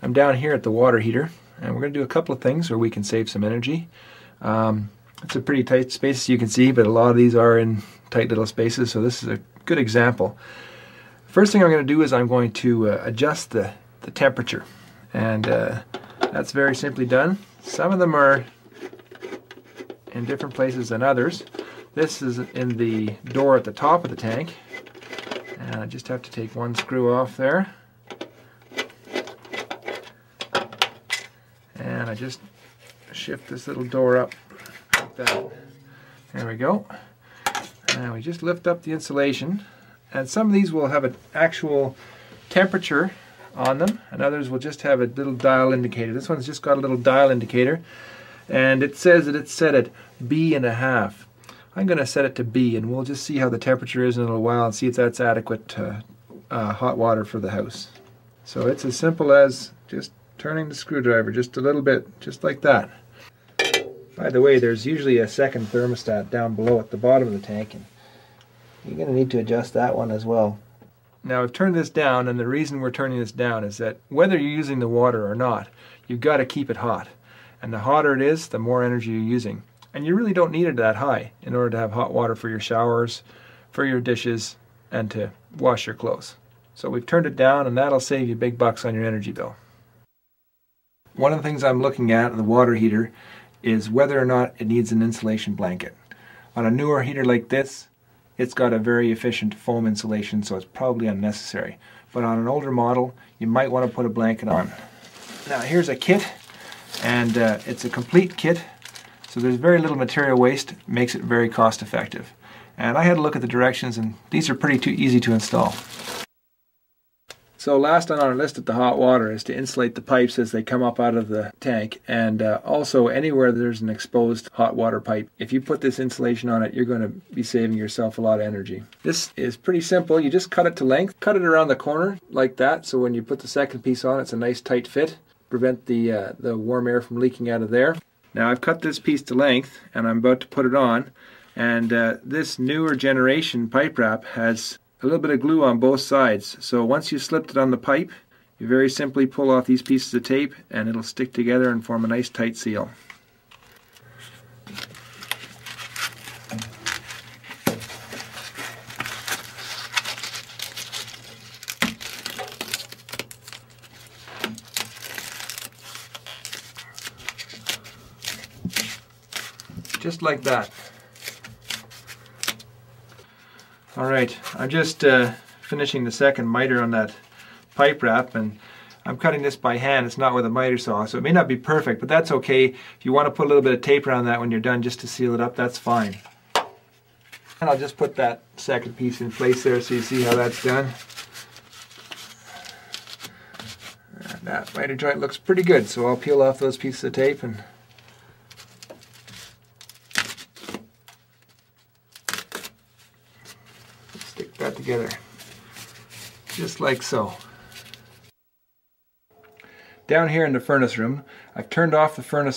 I'm down here at the water heater, and we're going to do a couple of things where we can save some energy. It's a pretty tight space, as you can see, but a lot of these are in tight little spaces, so this is a good example. First thing I'm going to do is I'm going to adjust the temperature, and that's very simply done. Some of them are in different places than others. This is in the door at the top of the tank, and I just have to take one screw off there, and I just shift this little door up like that. There we go. And we just lift up the insulation, and some of these will have an actual temperature on them, and others will just have a little dial indicator. This one's just got a little dial indicator, and it says that it's set at B.5. I'm going to set it to B, and we'll just see how the temperature is in a little while and see if that's adequate hot water for the house. So it's as simple as just turning the screwdriver just a little bit, just like that. By the way, there's usually a second thermostat down below at the bottom of the tank, and you're going to need to adjust that one as well. Now I've turned this down, and the reason we're turning this down is that whether you're using the water or not, you've got to keep it hot. And the hotter it is, the more energy you're using. And you really don't need it that high in order to have hot water for your showers, for your dishes, and to wash your clothes. So we've turned it down, and that'll save you big bucks on your energy bill. One of the things I'm looking at in the water heater is whether or not it needs an insulation blanket. On a newer heater like this, it's got a very efficient foam insulation, so it's probably unnecessary. But on an older model, you might want to put a blanket on. Now here's a kit, and it's a complete kit, so there's very little material waste, makes it very cost effective. And I had a look at the directions, and these are pretty easy to install. So last on our list at the hot water is to insulate the pipes as they come up out of the tank, and also anywhere there's an exposed hot water pipe. If you put this insulation on it, you're going to be saving yourself a lot of energy. This is pretty simple. You just cut it to length, cut it around the corner like that, so when you put the second piece on, it's a nice tight fit. Prevent the warm air from leaking out of there. Now I've cut this piece to length, and I'm about to put it on, and this newer generation pipe wrap has a little bit of glue on both sides. So once you've slipped it on the pipe, you very simply pull off these pieces of tape, and it'll stick together and form a nice tight seal. Just like that. Alright, I'm just finishing the second miter on that pipe wrap, and I'm cutting this by hand. It's not with a miter saw, so it may not be perfect, but that's okay. If you want to put a little bit of tape around that when you're done just to seal it up, that's fine. And I'll just put that second piece in place there so you see how that's done. And that miter joint looks pretty good, so I'll peel off those pieces of tape and stick that together, just like so. Down here in the furnace room, I've turned off the furnace